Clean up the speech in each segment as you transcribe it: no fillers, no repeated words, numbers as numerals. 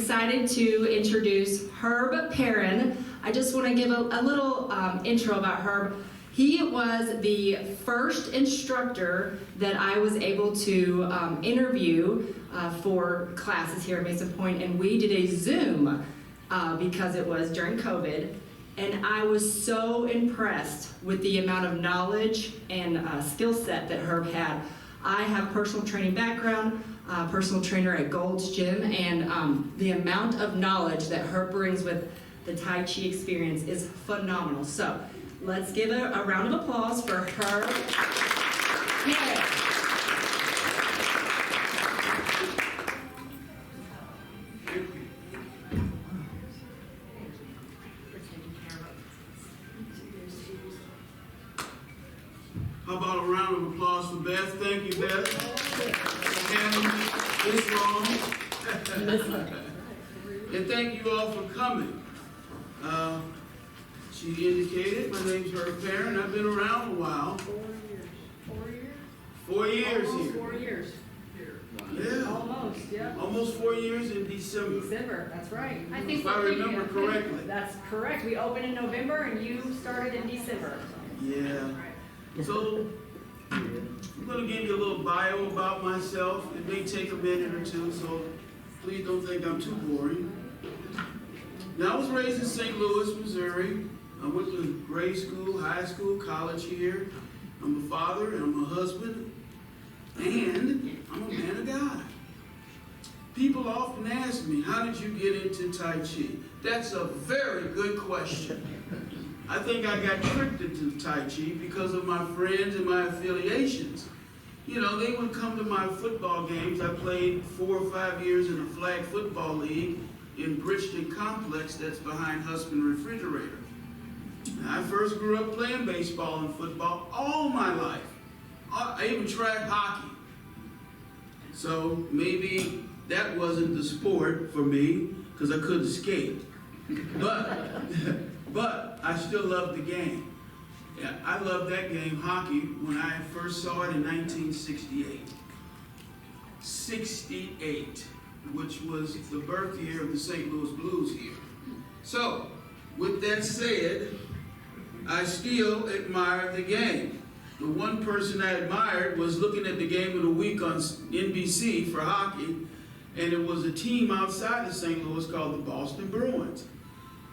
excited to introduce Herb Parran. I just want to give a little intro about Herb. He was the first instructor that I was able to interview for classes here at Mason Pointe, and we did a Zoom because it was during COVID. And I was so impressed with the amount of knowledge and skill set that Herb had. I have personal training background, personal trainer at Gold's Gym, and the amount of knowledge that Herb brings with the Tai Chi experience is phenomenal. So let's give a round of applause for Herb. Yeah. How about a round of applause for Beth? Thank you, Beth, for having me this long. And thank you all for coming. She indicated, my name's Herb Parran. I've been around a while. 4 years. 4 years Almost here. 4 years. Yeah. Almost, yeah. Almost 4 years in December. December, that's right. If I remember correctly. That's correct. We opened in November and you started in December. Yeah. So, I'm going to give you a little bio about myself. It may take a minute or two, so please don't think I'm too boring. Now, I was raised in St. Louis, Missouri. I went to grade school, high school, college here. I'm a father, and I'm a husband, and I'm a man of God. People often ask me, how did you get into Tai Chi? That's a very good question. I think I got tricked into Tai Chi because of my friends and my affiliations. You know, they would come to my football games. I played 4 or 5 years in a flag football league in Bridgeton Complex that's behind Husband Refrigerator. I first grew up playing baseball and football all my life. I even tried hockey. So maybe that wasn't the sport for me because I couldn't skate. But I still love the game. Yeah, I loved that game, hockey, when I first saw it in 1968. 68, which was the birth year of the St. Louis Blues here. So, with that said, I still admire the game. The one person I admired was looking at the game of the week on NBC for hockey, and it was a team outside of St. Louis called the Boston Bruins.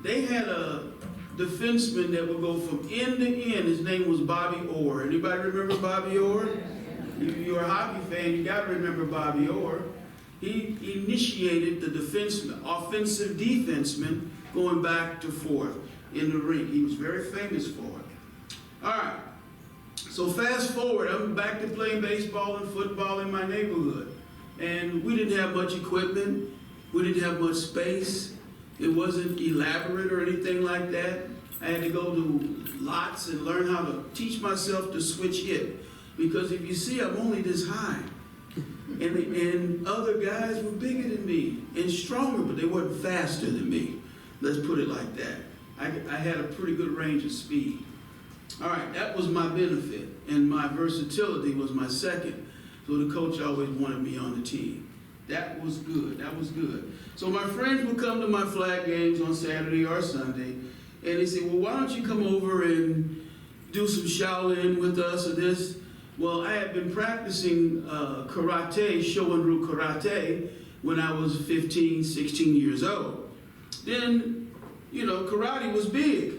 They had a defenseman that would go from end to end. His name was Bobby Orr. Anybody remember Bobby Orr? If you're a hockey fan, you got to remember Bobby Orr. He initiated the offensive defenseman going back to forth in the rink. He was very famous for it. All right. So fast forward, I'm back to playing baseball and football in my neighborhood. And we didn't have much equipment. We didn't have much space. It wasn't elaborate or anything like that. I had to go to lots and learn how to teach myself to switch hit. Because if you see, I'm only this high. And other guys were bigger than me and stronger, but they weren't faster than me. Let's put it like that. I had a pretty good range of speed. All right, that was my benefit. And my versatility was my second. So the coach always wanted me on the team. That was good. That was good. So my friends would come to my flag games on Saturday or Sunday, and they say, well, why don't you come over and do some Shaolin with us or this? Well, I had been practicing karate, Shorin-ryu karate, when I was 15, 16 years old. Then, you know, karate was big,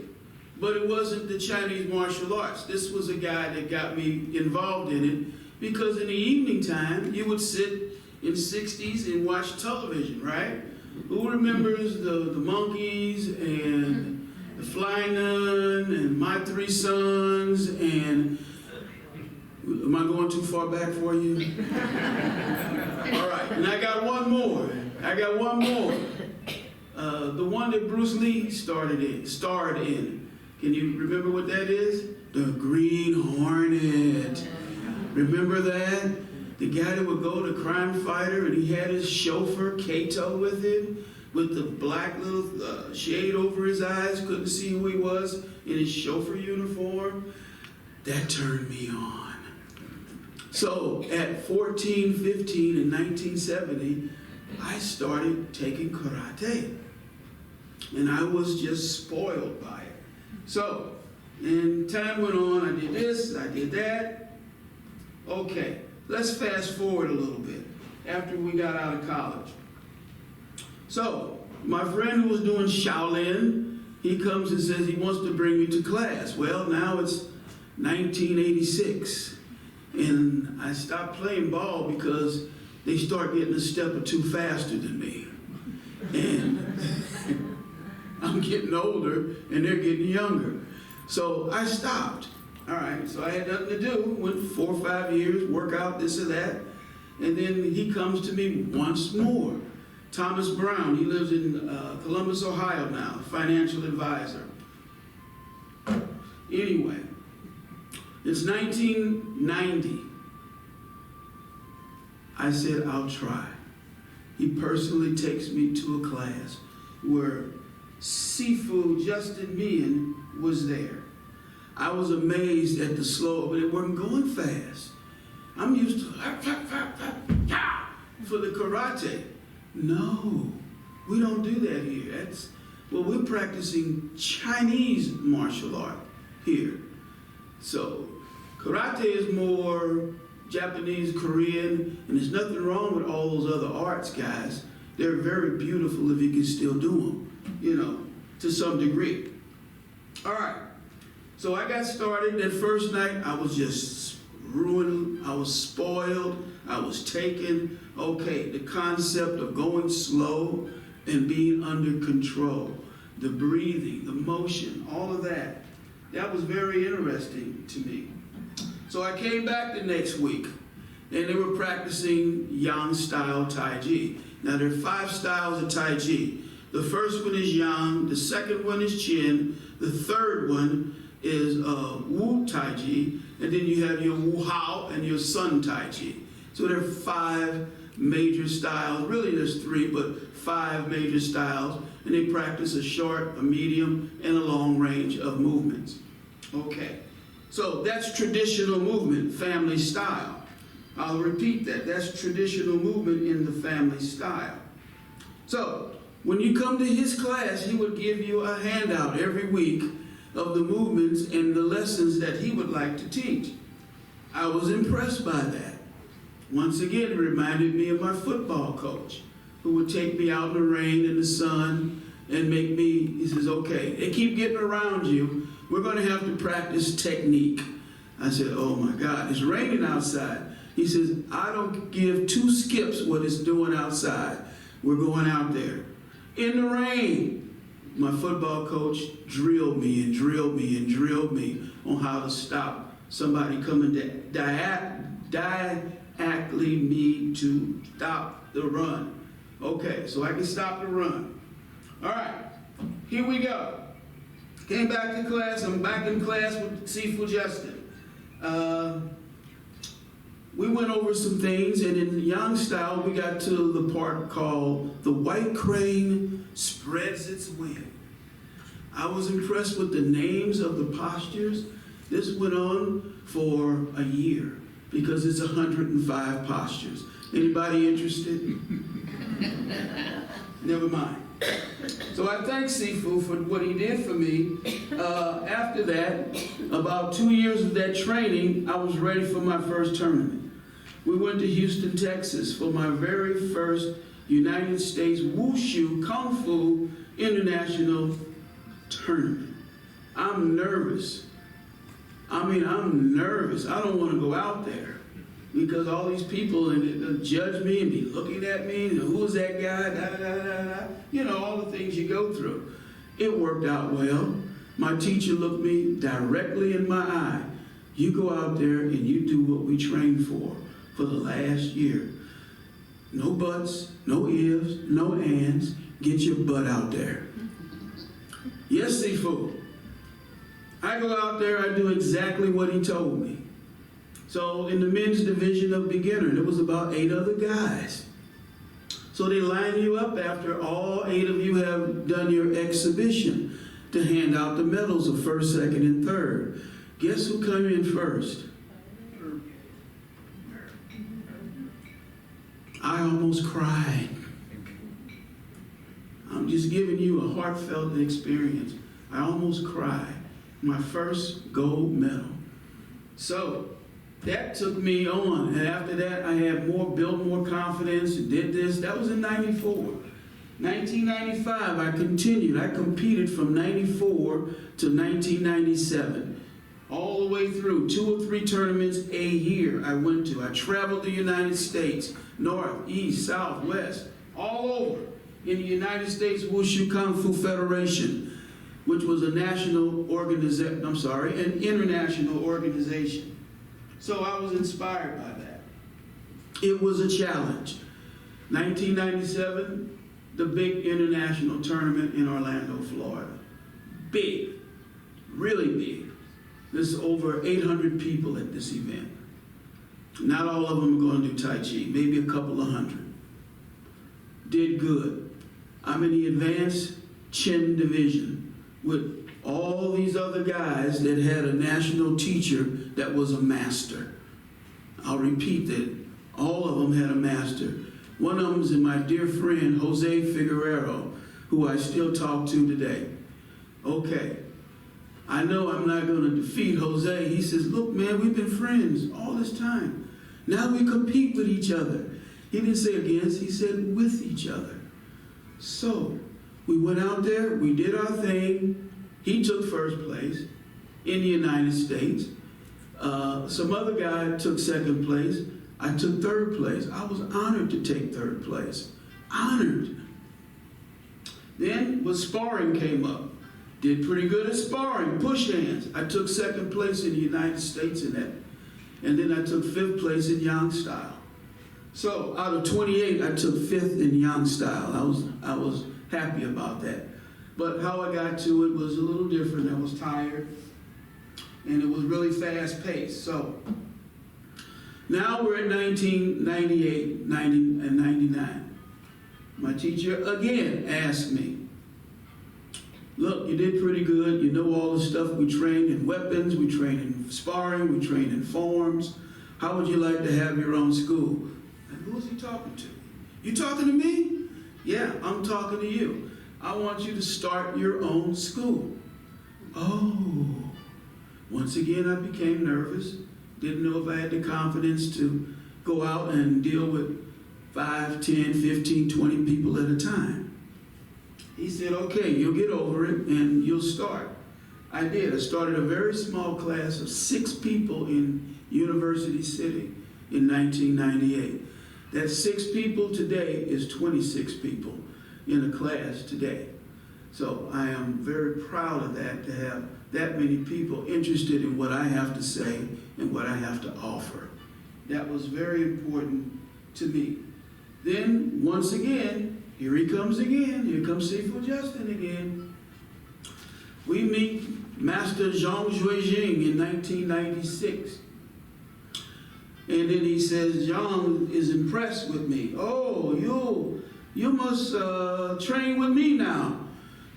but it wasn't the Chinese martial arts. This was a guy that got me involved in it, because in the evening time, you would sit in 60s and watch television, right? Who remembers the Monkeys and the Flying Nun and My Three Sons and, am I going too far back for you? All right, and I got one more. The one that Bruce Lee starred in. Can you remember what that is? The Green Hornet. Remember that? The guy that would go to Crime Fighter and he had his chauffeur, Kato, with him, with the black little shade over his eyes, couldn't see who he was in his chauffeur uniform. That turned me on. So at 14, 15 in 1970, I started taking karate. And I was just spoiled by it. So, and time went on, I did this, I did that. Okay, let's fast forward a little bit after we got out of college. So, my friend who was doing Shaolin, he comes and says he wants to bring me to class. Well, now it's 1986, and I stopped playing ball because they start getting a step or two faster than me. And I'm getting older, and they're getting younger. So I stopped. All right, so I had nothing to do. Went 4 or 5 years, work out, this or that. And then he comes to me once more. Thomas Brown, he lives in Columbus, Ohio now, financial advisor. Anyway, it's 1990. I said, I'll try. He personally takes me to a class where Sifu Justin Meehan was there. I was amazed at the slow, but it wasn't going fast. I'm used to for the karate. No, we don't do that here. We're practicing Chinese martial art here. So karate is more Japanese, Korean, and there's nothing wrong with all those other arts, guys. They're very beautiful if you can still do them, to some degree. All right, so I got started. That first night, I was just ruined. I was spoiled. I was taken. Okay, the concept of going slow and being under control, the breathing, the motion, all of that, that was very interesting to me. So I came back the next week, and they were practicing Yang-style Tai Chi. Now, there are 5 styles of Tai Chi. The first one is Yang, the second one is Chin, the third one is Wu Tai Chi, and then you have your Wu Hao and your Sun Tai Chi. So there are 5 major styles. Really, there's 3, but 5 major styles, and they practice a short, a medium, and a long range of movements. Okay, so that's traditional movement, family style. I'll repeat that. That's traditional movement in the family style. So, when you come to his class, he would give you a handout every week of the movements and the lessons that he would like to teach. I was impressed by that. Once again, it reminded me of my football coach, who would take me out in the rain and the sun and make me, he says, okay, they keep getting around you. We're going to have to practice technique. I said, oh my God, it's raining outside. He says, I don't give 2 skips what it's doing outside. We're going out there. In the rain, my football coach drilled me and drilled me and drilled me on how to stop somebody coming diagonally me to stop the run. Okay, so I can stop the run. All right, here we go. Came back to class. I'm back in class with Sifu Justin. We went over some things, and in Yang style, we got to the part called the white crane spreads its wing. I was impressed with the names of the postures. This went on for a year because it's 105 postures. Anybody interested? Never mind. So I thank Sifu for what he did for me. After that, about 2 years of that training, I was ready for my first tournament. We went to Houston, Texas for my very first United States Wushu Kung Fu International Tournament. I'm nervous. I'm nervous. I don't want to go out there because all these people and judge me and be looking at me. And who is that guy? Da, da, da, da. All the things you go through. It worked out well. My teacher looked me directly in my eye. You go out there and you do what we trained for the last year. No buts, no ifs, no ands. Get your butt out there. Yes, Sifu. I go out there, I do exactly what he told me. So in the men's division of beginner, there was about 8 other guys. So they line you up after all 8 of you have done your exhibition to hand out the medals of first, second, and third. Guess who came in first? I almost cried. I'm just giving you a heartfelt experience. I almost cried. My first gold medal. So that took me on. And after that, I had built more confidence, did this. That was in 94. 1995, I continued. I competed from 94 to 1997. All the way through. 2 or 3 tournaments a year I went to. I traveled the United States, north, east, south, west, all over in the United States Wushu Kung Fu Federation, which was a national organization, an international organization. So I was inspired by that. It was a challenge. 1997, the big international tournament in Orlando, Florida. Big, really big. There's over 800 people at this event. Not all of them are going to do Tai Chi, maybe a couple of hundred. Did good. I'm in the advanced Chin division with all these other guys that had a national teacher that was a master. I'll repeat that. All of them had a master. One of them is my dear friend, Jose Figueroa, who I still talk to today. Okay, I know I'm not going to defeat Jose. He says, look, man, we've been friends all this time. Now we compete with each other. He didn't say against, he said with each other. So we went out there, we did our thing. He took first place in the United States. Some other guy took second place. I took third place. I was honored to take third place. Honored. Then when sparring came up, did pretty good at sparring, push hands. I took second place in the United States in that. And then I took 5th place in Yang style. So out of 28, I took 5th in Yang style. I was happy about that. But how I got to it was a little different. I was tired, and it was really fast paced. So now we're at 1998, 90, and 99. My teacher again asked me, look, you did pretty good. You know all the stuff. We trained in weapons. We trained in sparring. We trained in forms. How would you like to have your own school? And who is he talking to? You talking to me? Yeah, I'm talking to you. I want you to start your own school. Oh, once again, I became nervous. Didn't know if I had the confidence to go out and deal with 5, 10, 15, 20 people at a time. He said, okay, you'll get over it and you'll start. I did. I started a very small class of 6 people in University City in 1998. That 6 people today is 26 people in a class today. So I am very proud of that, to have that many people interested in what I have to say and what I have to offer. That was very important to me. Then, once again, here he comes again. Here comes Sifu Justin again. We meet Master Zhang Zhuijing in 1996. And then he says, Zhang is impressed with me. Oh, you must train with me now.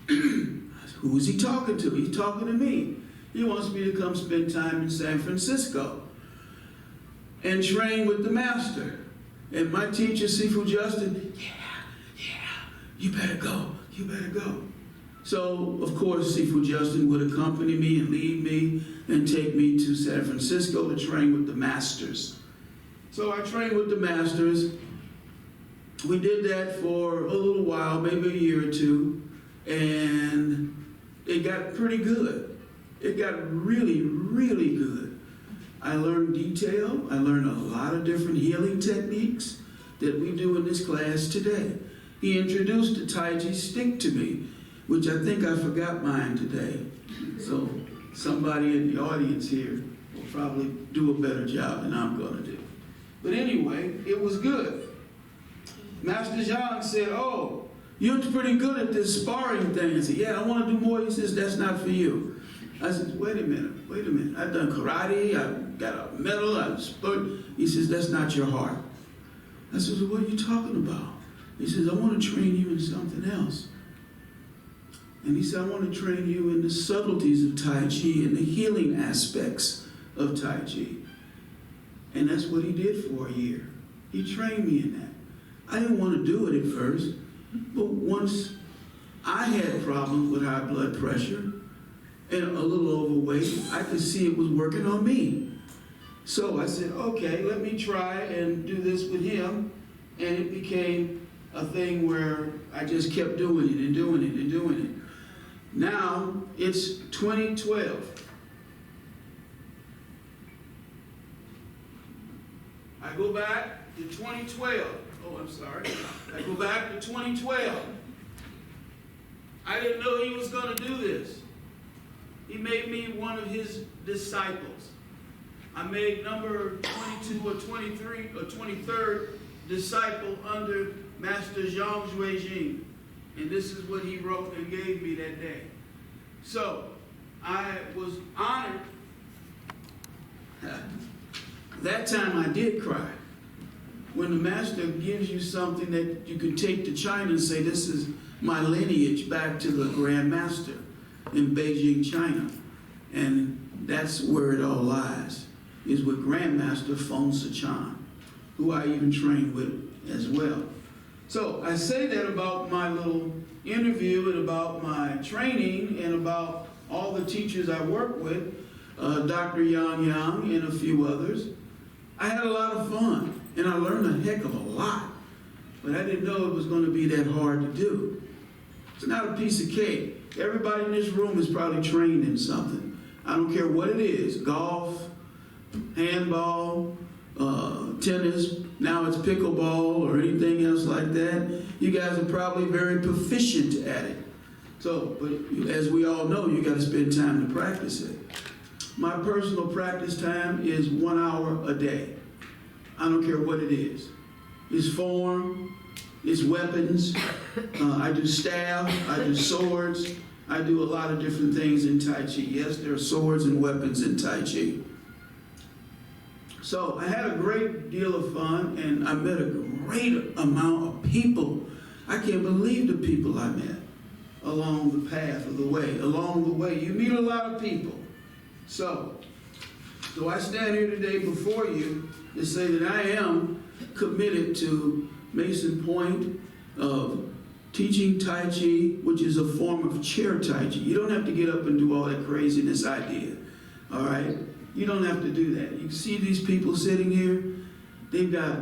Who is he talking to? He's talking to me. He wants me to come spend time in San Francisco and train with the master. And my teacher, Sifu Justin, you better go, you better go. So, of course, Sifu Justin would accompany me and lead me and take me to San Francisco to train with the masters. So I trained with the masters. We did that for a little while, maybe a year or two, and it got pretty good. It got really, really good. I learned detail. I learned a lot of different healing techniques that we do in this class today. He introduced the Tai Chi stick to me, which I think I forgot mine today. So somebody in the audience here will probably do a better job than I'm going to do. But anyway, it was good. Master Zhang said, oh, you're pretty good at this sparring thing. I said, yeah, I want to do more. He says, that's not for you. I said, wait a minute. I've done karate, I've got a medal, I've sport. He says, that's not your heart. I said, well, what are you talking about? He says, I want to train you in something else. And he said, I want to train you in the subtleties of Tai Chi and the healing aspects of Tai Chi. And that's what he did for a year. He trained me in that. I didn't want to do it at first, but once I had problems with high blood pressure and a little overweight. I could see it was working on me. So I said, okay, let me try and do this with him. And it became a thing where I just kept doing it and doing it and doing it. Now it's 2012. I go back to 2012. Oh, I'm sorry. I go back to 2012. I didn't know he was going to do this. He made me one of his disciples. I made number 22 or 23 or 23rd disciple under Master Zhang Zhuijing. And this is what he wrote and gave me that day. So I was honored. That time I did cry. When the master gives you something that you can take to China and say, this is my lineage back to the Grand Master in Beijing, China. And that's where it all lies, is with Grandmaster Feng Sichan, who I even trained with as well. So I say that about my little interview and about my training and about all the teachers I work with, Dr. Yang Yang and a few others. I had a lot of fun and I learned a heck of a lot, but I didn't know it was going to be that hard to do. It's not a piece of cake. Everybody in this room is probably trained in something. I don't care what it is, golf, handball, tennis, now it's pickleball or anything else like that. You guys are probably very proficient at it. So, but as we all know, you got to spend time to practice it. My personal practice time is 1 hour a day. I don't care what it is. It's form, it's weapons, I do staff, I do swords, I do a lot of different things in Tai Chi. Yes, there are swords and weapons in Tai Chi. So I had a great deal of fun and I met a great amount of people. I can't believe the people I met along the path of the way. Along the way, you meet a lot of people. So I stand here today before you to say that I am committed to Mason Pointe of teaching Tai Chi, which is a form of chair Tai Chi. You don't have to get up and do all that craziness I did, all right? You don't have to do that. You see these people sitting here? They've got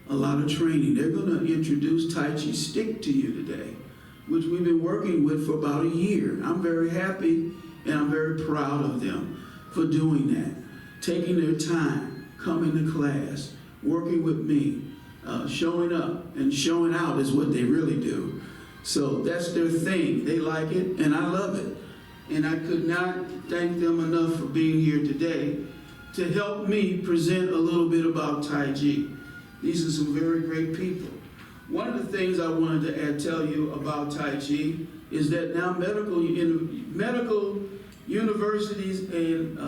a lot of training. They're going to introduce Tai Chi stick to you today, which we've been working with for about a year. I'm very happy and I'm very proud of them for doing that, taking their time, coming to class, working with me, showing up and showing out is what they really do. So that's their thing. They like it and I love it. And I could not thank them enough for being here today to help me present a little bit about Tai Chi. These are some very great people. One of the things I wanted to tell you about Tai Chi is that now medical universities and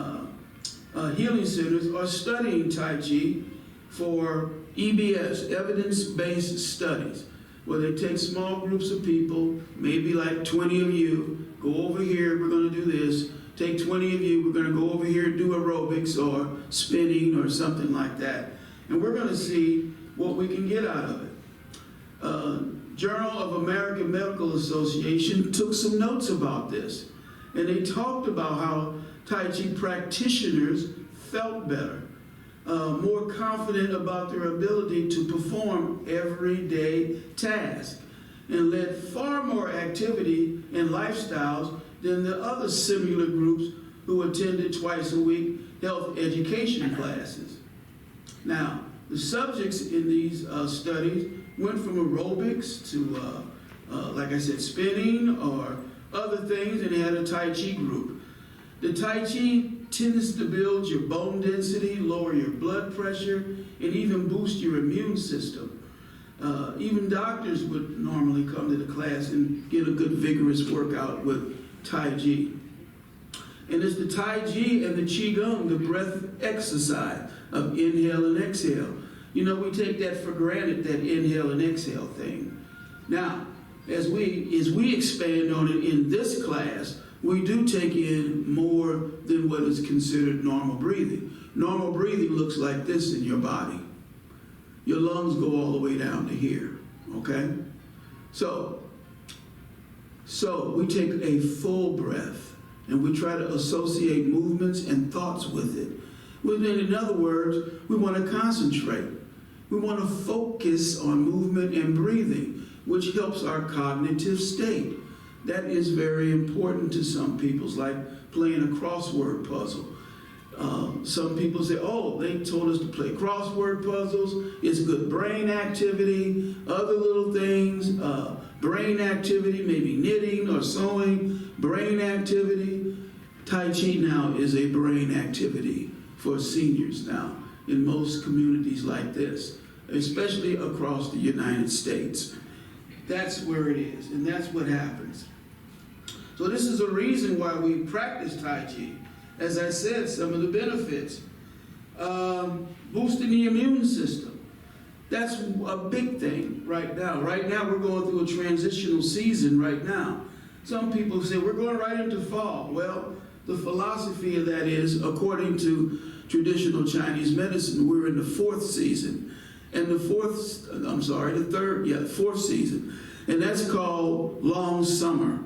healing centers are studying Tai Chi for EBS, evidence-based studies, where they take small groups of people, maybe like 20 of you, go over here, we're going to do this. Take 20 of you, we're going to go over here and do aerobics or spinning or something like that. And we're going to see what we can get out of it. Journal of American Medical Association took some notes about this. And they talked about how Tai Chi practitioners felt better, more confident about their ability to perform everyday tasks, and led far more activity and lifestyles than the other similar groups who attended twice a week health education classes. Now, the subjects in these studies went from aerobics to, like I said, spinning or other things, and they had a Tai Chi group. The Tai Chi tends to build your bone density, lower your blood pressure, and even boost your immune system. Even doctors would normally come to the class and get a good vigorous workout with Tai Chi. And it's the Tai Chi and the Qigong, the breath exercise of inhale and exhale. You know, we take that for granted, that inhale and exhale thing. Now, as we expand on it in this class, we do take in more than what is considered normal breathing. Normal breathing looks like this in your body. Your lungs go all the way down to here, okay? So So we take a full breath and we try to associate movements and thoughts with it. In other words, we want to concentrate. We want to focus on movement and breathing, which helps our cognitive state. That is very important to some people, like playing a crossword puzzle. Some people say, oh, they told us to play crossword puzzles. It's good brain activity, other little things, brain activity, maybe knitting or sewing, brain activity. Tai Chi now is a brain activity for seniors now in most communities like this, especially across the United States. That's where it is, and that's what happens. So this is a reason why we practice Tai Chi. As I said, some of the benefits. Boosting the immune system. That's a big thing right now. Right now we're going through a transitional season right now. Some people say we're going right into fall. Well, the philosophy of that is, according to traditional Chinese medicine, we're in the fourth season. And the fourth season. And that's called long summer.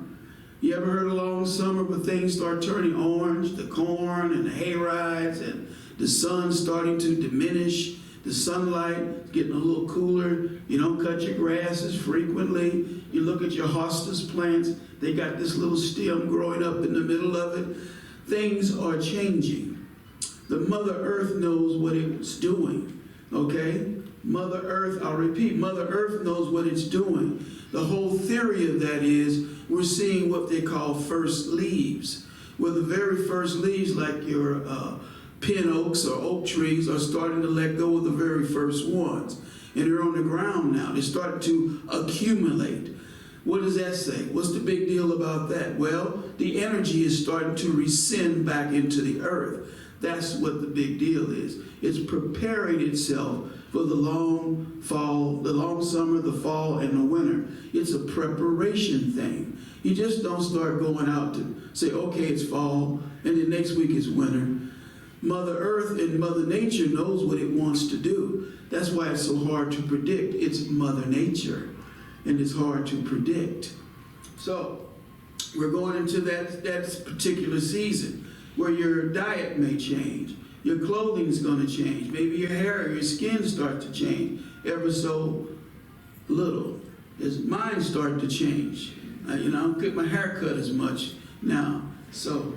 You ever heard of long summer where things start turning orange, the corn and the hay rides and the sun starting to diminish, the sunlight getting a little cooler, you don't cut your grasses frequently, you look at your hostas plants, they got this little stem growing up in the middle of it. Things are changing. The Mother Earth knows what it's doing, okay? Mother Earth, I'll repeat, Mother Earth knows what it's doing. The whole theory of that is we're seeing what they call first leaves, where the very first leaves, like your pin oaks or oak trees, are starting to let go of the very first ones. And they're on the ground now. They're starting to accumulate. What does that say? What's the big deal about that? Well, the energy is starting to rescind back into the earth. That's what the big deal is. It's preparing itself for the long fall, the long summer, the fall, and the winter. It's a preparation thing. You just don't start going out to say, okay, it's fall, and then next week is winter. Mother Earth and Mother Nature knows what it wants to do. That's why it's so hard to predict. It's Mother Nature, and it's hard to predict. So we're going into that particular season where your diet may change. Your clothing is going to change. Maybe your hair or your skin start to change ever so little. As mine start to change. I don't get my hair cut as much now. So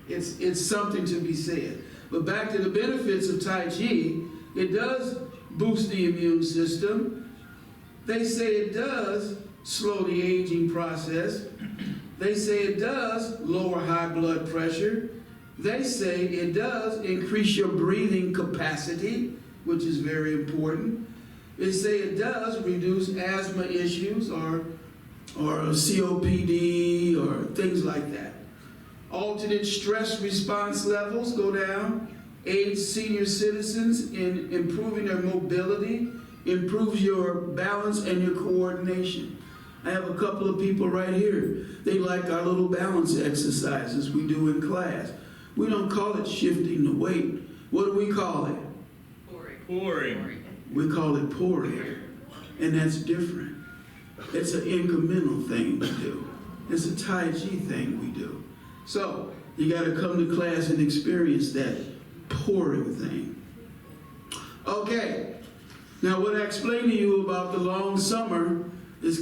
it's something to be said. But back to the benefits of Tai Chi, it does boost the immune system. They say it does slow the aging process. They say it does lower high blood pressure. They say it does increase your breathing capacity, which is very important. They say it does reduce asthma issues or COPD or things like that. Alternate stress response levels go down, aids senior citizens in improving their mobility, improves your balance and your coordination. I have a couple of people right here. They like our little balance exercises we do in class. We don't call it shifting the weight. What do we call it? Pouring. We call it pouring. And that's different. It's an incremental thing we do. It's a Tai Chi thing we do. So you got to come to class and experience that pouring thing. Okay. Now what I explained to you about the long summer is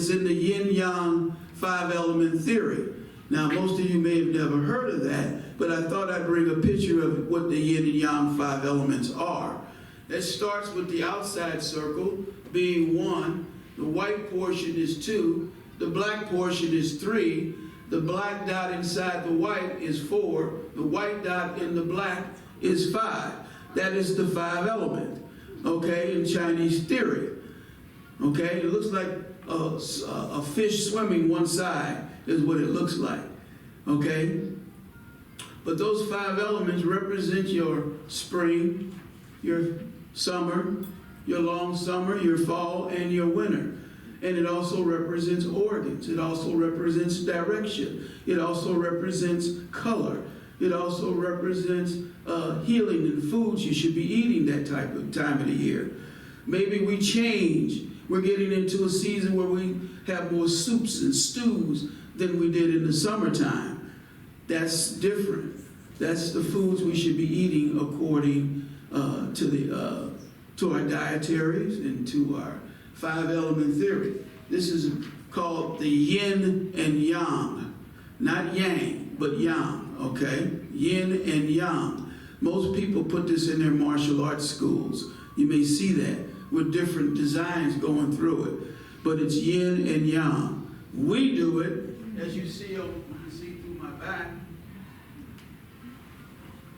in the yin-yang 5-element theory. Now, most of you may have never heard of that, but I thought I'd bring a picture of what the yin and yang 5 elements are. It starts with the outside circle being 1, the white portion is 2, the black portion is 3, the black dot inside the white is 4, the white dot in the black is 5. That is the 5 element, okay, in Chinese theory. Okay, it looks like a fish swimming one side is what it looks like, okay? But those 5 elements represent your spring, your summer, your long summer, your fall, and your winter. And it also represents organs. It also represents direction. It also represents color. It also represents healing and foods you should be eating that type of time of the year. Maybe we change. we're getting into a season where we have more soups and stews than we did in the summertime. That's different. That's the foods we should be eating according to our dietaries and to our 5-element theory. This is called the yin and yang. Not yang, but yang, okay? Yin and yang. Most people put this in their martial arts schools. You may see that with different designs going through it. But it's yin and yang. We do it, as you see through my back,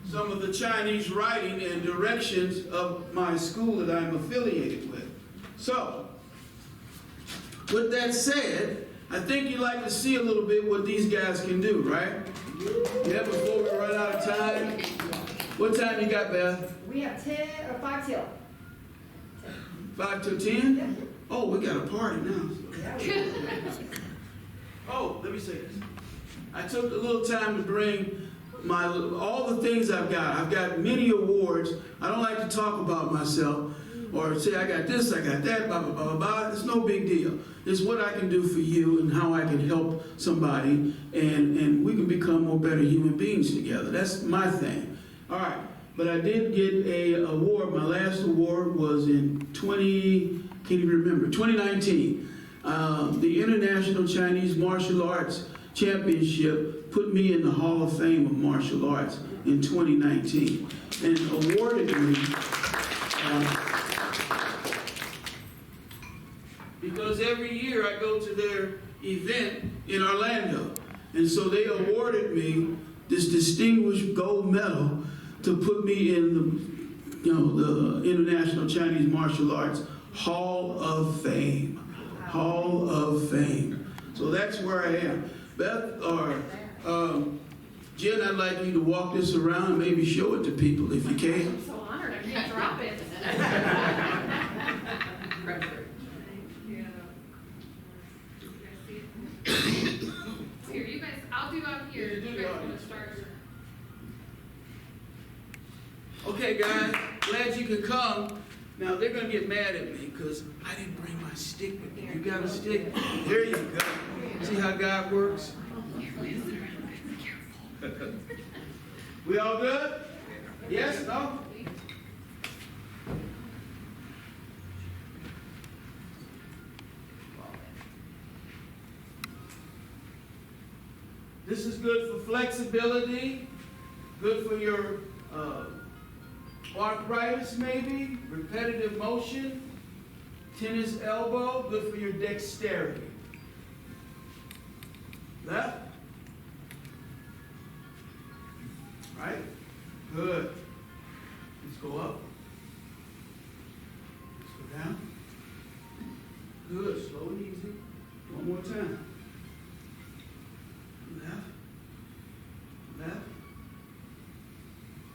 some of the Chinese writing and directions of my school that I'm affiliated with. So, with that said, I think you'd like to see a little bit what these guys can do, right? Yeah, before we run out of time. What time you got, Beth? We have 5 till. 5 till 10? Yeah. Oh, we got a party now. Yeah. Oh, let me say this. I took a little time to bring all the things I've got. I've got many awards. I don't like to talk about myself or say I got this, I got that, blah, blah, blah, blah, blah. It's no big deal. It's what I can do for you and how I can help somebody, and we can become more better human beings together. That's my thing. All right. But I did get a award. My last award was in 2019. The International Chinese Martial Arts Championship put me in the Hall of Fame of Martial Arts in 2019 and awarded me because every year I go to their event in Orlando, and so they awarded me this distinguished gold medal to put me in the International Chinese Martial Arts Hall of Fame. Hall of Fame. So that's where I am. Beth or Jen, I'd like you to walk this around and maybe show it to people if you can. I'm so honored. I can't drop it. Here, you guys, I'll do out here. You do You guys out want here. to start? Okay, guys, glad you could come. Now, they're going to get mad at me because I didn't bring my stick with me. You got a stick? There you go. See how God works? We all good? Yes? No? This is good for flexibility, good for your arthritis maybe, repetitive motion, tennis elbow, good for your dexterity. Left. Right? Good. Let's go up. Let's go down. Good. Slow and easy. One more time. Left. Left.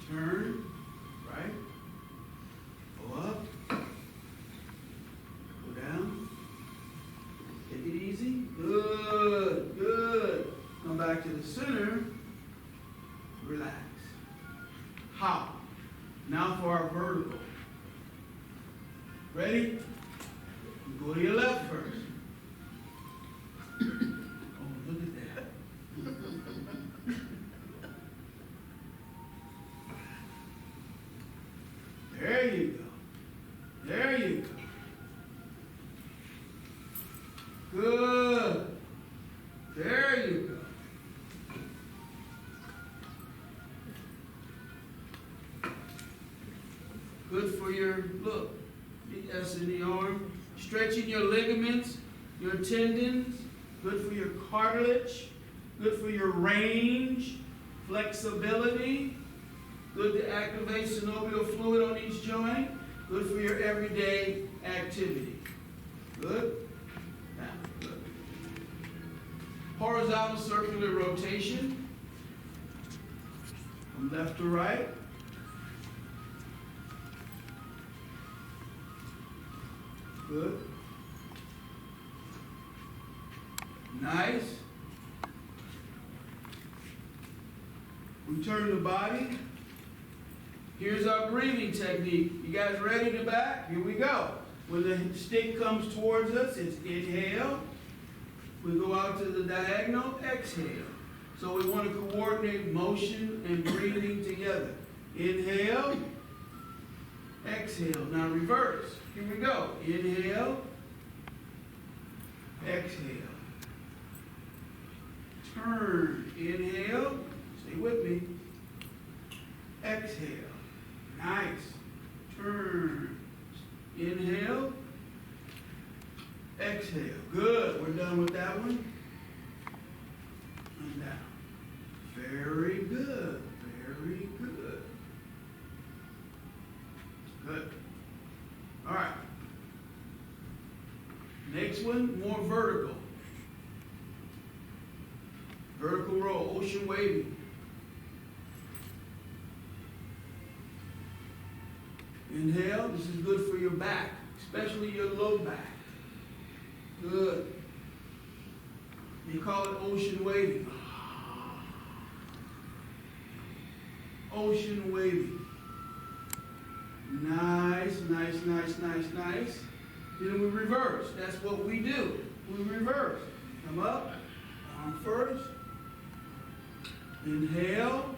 Turn. Right. Go up. Go down. Take it easy. Good. Good. Come back to the center. Relax. Hop. Now for our vertical. Ready? Go to your left first. Oh, look at that. There you go. There you go. Good. There you go. Good for your, look, that's in the arm. Stretching your ligaments, your tendons. Good for your cartilage. Good for your range, flexibility. Good to activate synovial fluid on each joint. Good for your everyday activity. Good? Now, good. Horizontal circular rotation. From left to right. Good. Nice. We turn the body. Here's our breathing technique. You guys ready to back? Here we go. When the stick comes towards us, it's inhale. We go out to the diagonal, exhale. So we want to coordinate motion and breathing together. Inhale, exhale. Now reverse. Here we go. Inhale, exhale. Turn. Inhale. Stay with me. Exhale. Nice. Turn. Inhale. Exhale. Good. We're done with that one. And down. Very good. Very good. Good. All right. Next one, more vertical. Vertical roll, ocean waving. Inhale. This is good for your back, especially your low back. Good. You call it ocean waving. Ocean waving. Nice, nice, nice, nice, nice. Then we reverse. That's what we do. We reverse. Come up. Arm first. Inhale.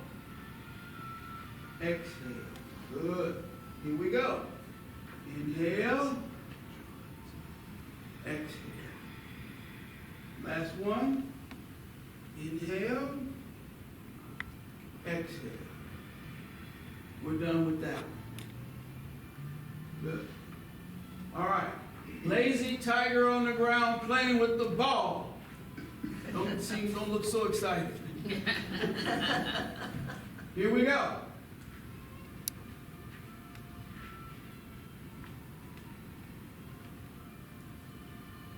Exhale. Good. Here we go. Inhale. Exhale. Last one. Inhale. Exhale. We're done with that. Good. All right. Lazy tiger on the ground playing with the ball. Don't look so excited. Here we go.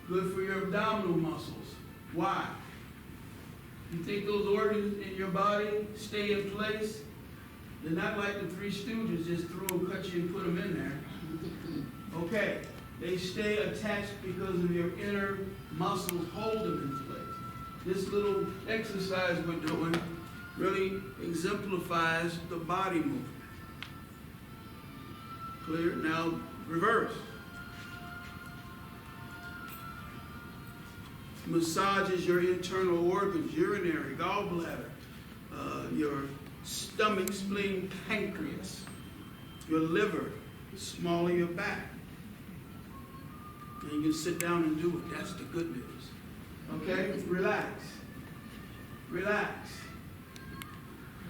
Good for your abdominal muscles. Why? You think those organs in your body stay in place? They're not like the Three Stooges, just throw them, cut you, and put them in there. Okay, they stay attached because of your inner muscles hold them in place. This little exercise we're doing really exemplifies the body movement. Clear? Now reverse. Massages your internal organs, urinary, gallbladder, your stomach, spleen, pancreas, your liver, small of your back. And you can sit down and do it. That's the good news. Okay? Relax. Relax.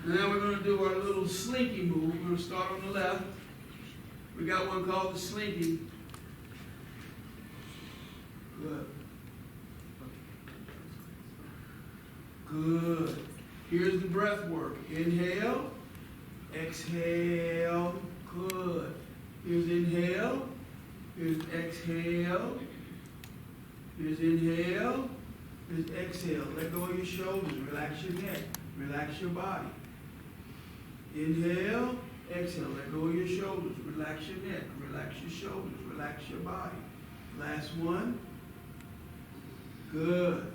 Now we're going to do our little slinky move. We're going to start on the left. We got one called the slinky. Good. Good. Here's the breath work. Inhale. Exhale. Good. Here's inhale. Here's exhale. Here's inhale. Here's exhale. Let go of your shoulders. Relax your neck. Relax your body. Inhale. Exhale. Let go of your shoulders. Relax your neck. Relax your shoulders. Relax your body. Last one. Good.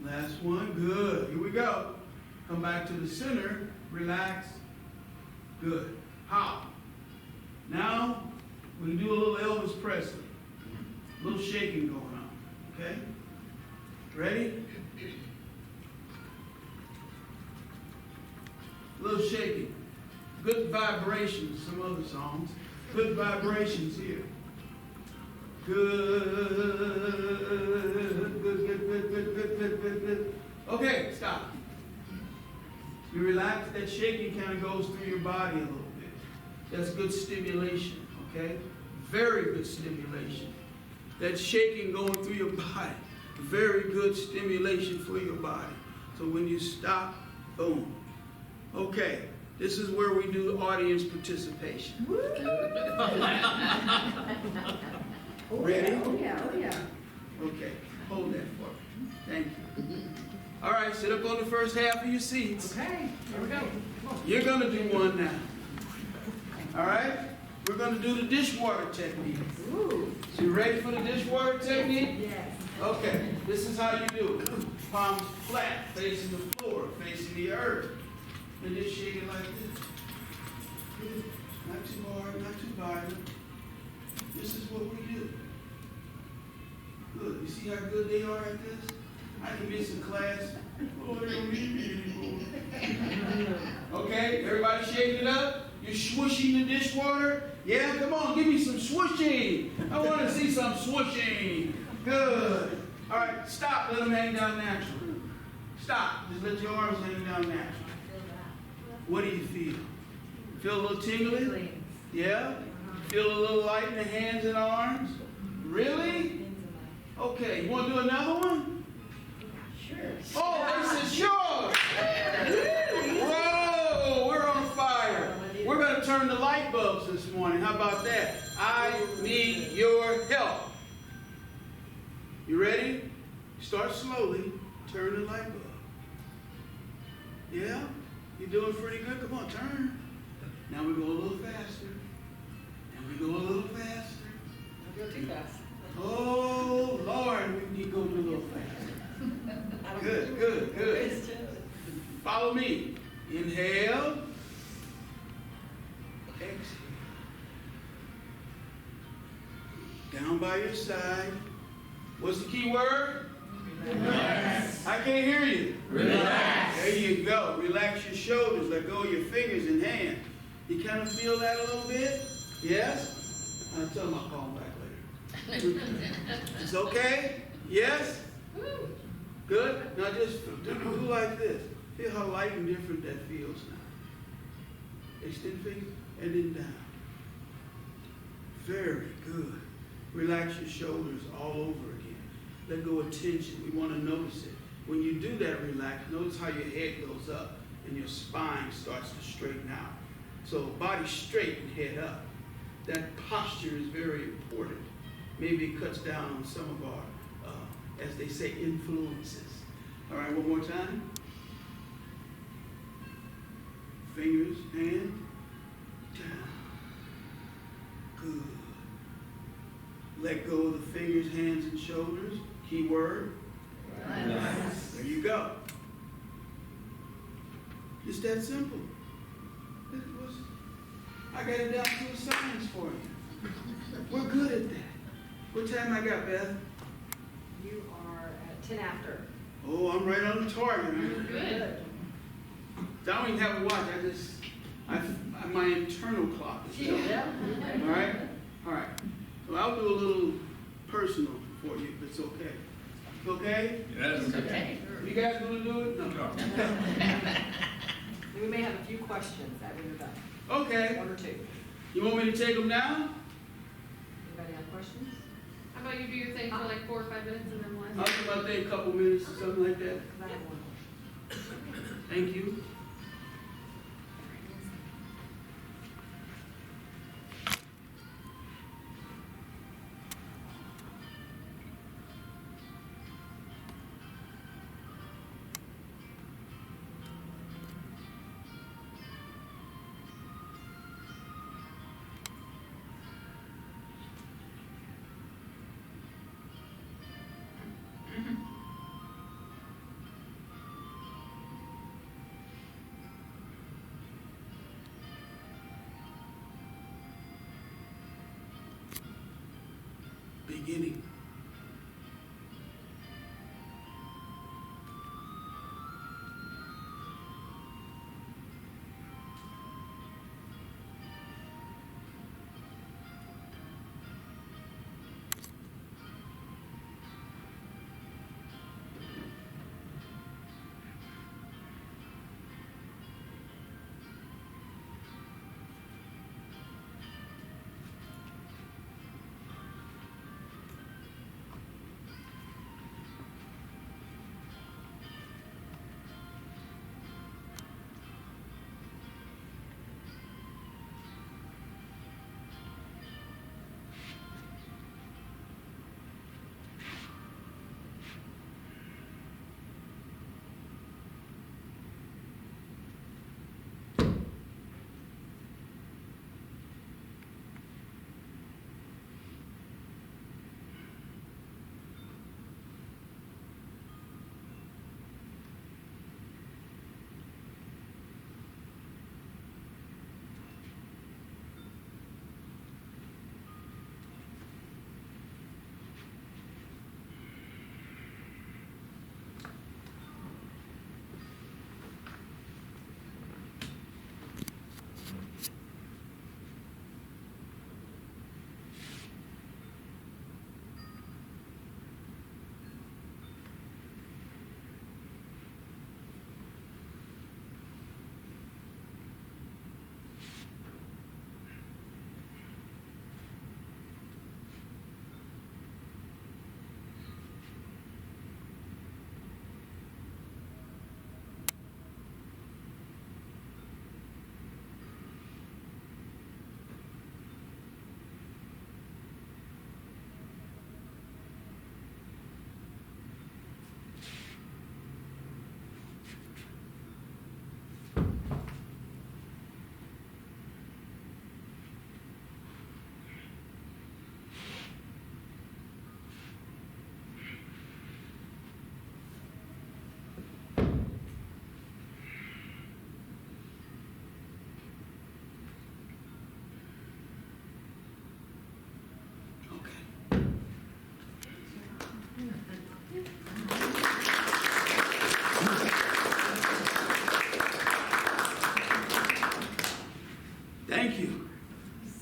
Last one. Good. Here we go. Come back to the center. Relax. Good. Hop. Now, we can do a little Elvis Presley. A little shaking going on. Okay? Ready? A little shaking. Good vibrations. Some other songs. Good vibrations here. Good. Good. Okay, stop. You relax. That shaking kind of goes through your body a little bit. That's good stimulation, okay? Very good stimulation. That shaking going through your body. Very good stimulation for your body. So when you stop, boom. Okay, this is where we do audience participation. Ready? Oh yeah. Okay, hold that for me. Thank you. All right, sit up on the first half of your seats. Okay, here we go. You're going to do one now. All right? We're going to do the dishwater technique. Ooh. So you ready for the dishwater technique? Yes. Okay, this is how you do it. Palms flat, facing the floor, facing the earth. And just shake it like this. Not too hard, not too violent. This is what we do. Good. You see how good they are at this? I can miss a class. Oh, they don't need me anymore. Okay, everybody shaking it up? You're swooshing the dishwater? Yeah, come on, give me some swooshing. I want to see some swooshing. Good. All right, stop. Let them hang down naturally. Stop. Just let your arms hang down naturally. What do you feel? Feel a little tingly? Yeah? Feel a little light in the hands and arms? Really? Okay, you want to do another one? Sure. Oh, they said sure. Whoa, we're on fire. We're going to turn the light bulbs this morning. How about that? I need your help. You ready? Start slowly. Turn the light bulb. Yeah? You're doing pretty good. Come on, turn. Now we go a little faster. And we go a little faster. Don't go too fast. Oh, Lord, we need to go a little faster. Good, good, good. Follow me. Inhale. Exhale. Down by your side. What's the key word? Relax. I can't hear you. Relax. There you go. Relax your shoulders. Let go of your fingers and hands. You kind of feel that a little bit? Yes? I'll tell them I'll call them back later. It's okay? Yes? Good? Now just do like this. Feel how light and different that feels now. Extend fingers and then down. Very good. Relax your shoulders all over again. Let go of tension. We want to notice it. When you do that relax, notice how your head goes up and your spine starts to straighten out. So body straight and head up. That posture is very important. Maybe it cuts down on some of our, as they say, influences. All right, one more time. Fingers, hand, down. Good. Let go of the fingers, hands, and shoulders. Key word. Relax. There you go. It's that simple. I got it down to a science for you. We're good at that. What time I got, Beth? You are at 10 after. Oh, I'm right on the target. Good. I don't even have a watch. My internal clock is telling me. All right? All right. So I'll do a little personal for you if it's okay. It's okay? Yes. Okay. You guys going to do it? No. We may have a few questions that we're done. Okay. One or two. You want me to take them now? Anybody have questions? How about you do your thing for like 4 or 5 minutes and then one? I'll do my thing a couple minutes or something like that. Because I have one question. Thank you. Beginning.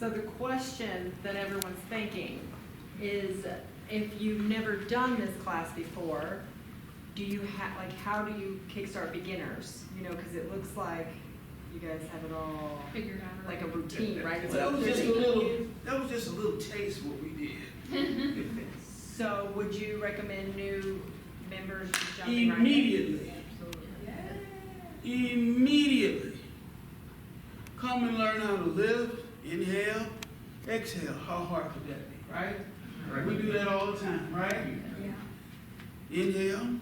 So the question that everyone's thinking is, if you've never done this class before, do you have, like, how do you kickstart beginners? You know, because it looks like you guys have it all Figured out. like a routine, right? Well, that was just a little taste of what we did. So would you recommend new members just jumping right in? Immediately. Immediately. Come and learn how to lift, inhale, exhale. How hard could that be, right? We do that all the time, right? Yeah. Inhale,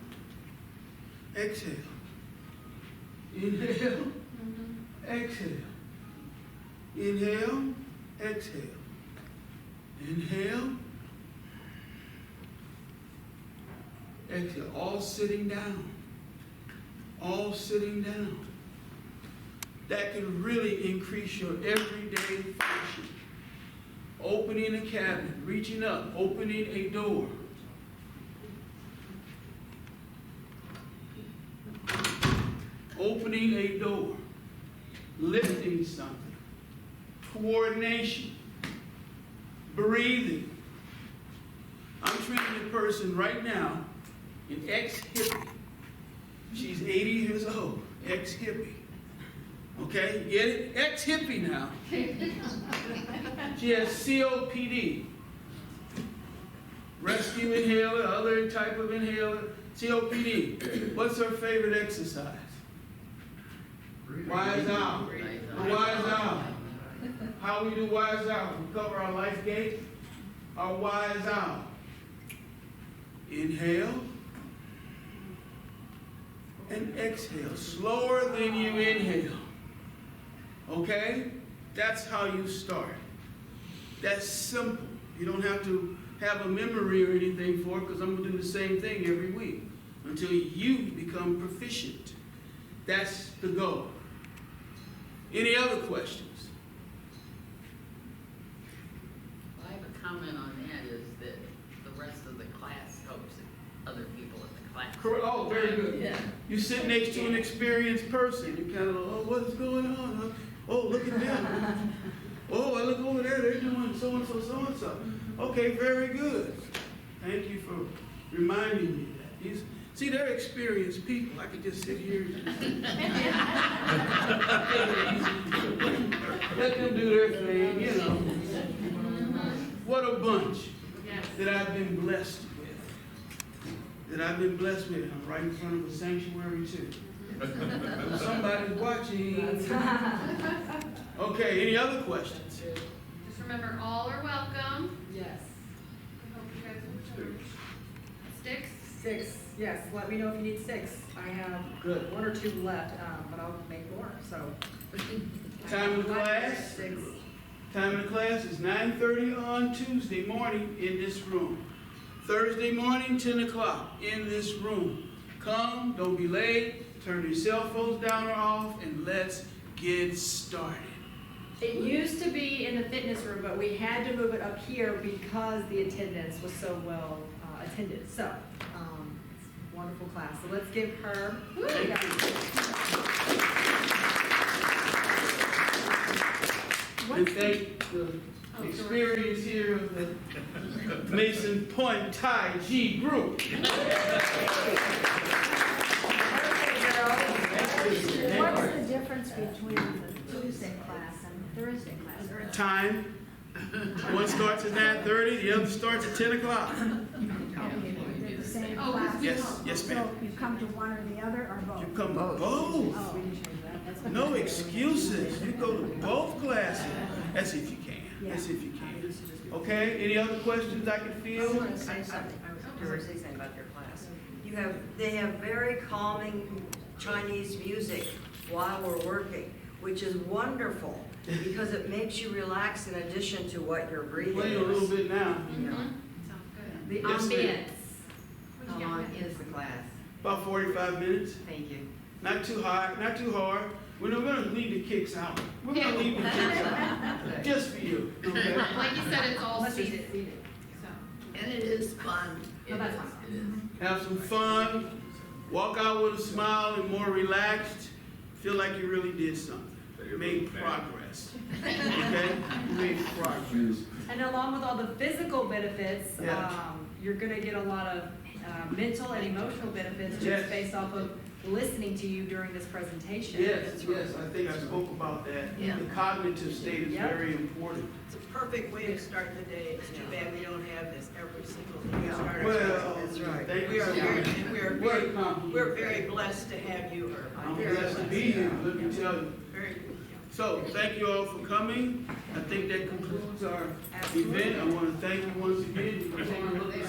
exhale. Inhale, exhale. Inhale, exhale. Inhale, exhale. All sitting down. All sitting down. That can really increase your everyday function. Opening a cabinet, reaching up, opening a door. Opening a door, lifting something, coordination, breathing. I'm treating a person right now, an ex-hippie. She's 80 years old, ex-hippie. Okay, get it? Ex-hippie now. She has COPD. Rescue inhaler, other type of inhaler, COPD. What's her favorite exercise? Wise out. Wise out. How we do wise out? We cover our life gate. Our wise out. Inhale. And exhale. Slower than you inhale. Okay? That's how you start. That's simple. You don't have to have a memory or anything for it, because I'm going to do the same thing every week until you become proficient. That's the goal. Any other questions? I have a comment on that, is that the rest of the class helps other people in the class. Correct. Oh, very good. Yeah. You sit next to an experienced person. You kind of, oh, what's going on? Oh, look at them. Oh, I look over there. They're doing so-and-so, so-and-so. Okay, very good. Thank you for reminding me of that. See, they're experienced people. I could just sit here and let them do their thing, you know. What a bunch that I've been blessed with. I'm right in front of a sanctuary, too. Somebody's watching. Okay, any other questions? Just remember, all are welcome. Yes. I hope you guys will. Sticks? 6. Yes, let me know if you need 6. I have Good. 1 or 2 left, but I'll make more, so. Time of the class? 6. Time of the class is 9:30 on Tuesday morning in this room. Thursday morning, 10 o'clock in this room. Come, don't be late, turn your cell phones down or off, and let's get started. It used to be in the fitness room, but we had to move it up here because the attendance was so well attended. So, it's a wonderful class. So let's give her. And thank the experience here of the Mason Pointe Tai Chi group. What's the difference between the Tuesday class and the Thursday class? Time. One starts at 9:30, the other starts at 10 o'clock. They're the same Oh, class? Yes, ma'am. So you come to one or the other, or both? You come to both. Oh, we didn't change that. No excuses. You go to both classes. That's if you can. That's if you can. Okay, any other questions I can I feel? want to say something. I was going to say something about your class. They have very calming Chinese music while we're working, which is wonderful because it makes you relax in addition to what you're breathing. Play a little bit now. Yeah. Sounds good. The Yes, ma'am. ambience. How long is the class? About 45 minutes. Thank you. Not too high, not too hard. We're not going to leave the kicks out. We're going to leave the kicks out. Just for you. Okay? Like you said, it's all Let's just seated. seat it. So. And it is fun. Oh, that's fine. Have some fun. Walk out with a smile and more relaxed. Feel like you really did something. Made progress. Okay? made progress. And along with all the physical benefits, Yeah. you're gonna get a lot of mental and emotional benefits just Yes. based off of listening to you during this presentation. Yes, yes, I think I spoke about that. Yeah. The cognitive state is Yep. very important. It's a perfect way to start the day. It's too bad we don't have this every single day. Yeah. Start our Well, day. That's right. thank We you are so very, much. and we're very blessed to have you, Herb. I'm very blessed to be here, let me tell you. Very, So, thank you all for coming. I think that concludes our Absolutely. event. I want to thank you once again. You can take a look at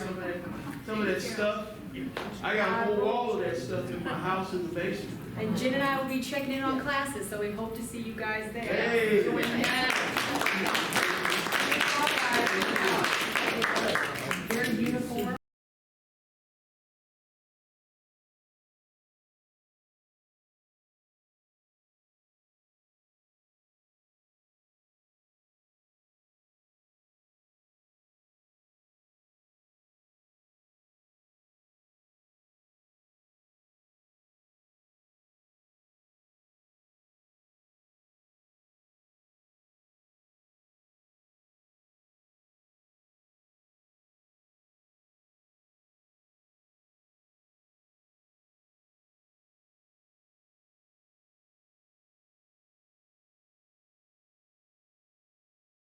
some of that stuff. I got a whole wall of that stuff in my house in the basement. And Jen and I will be checking in on classes, so we hope to see you guys there. Hey. Join us.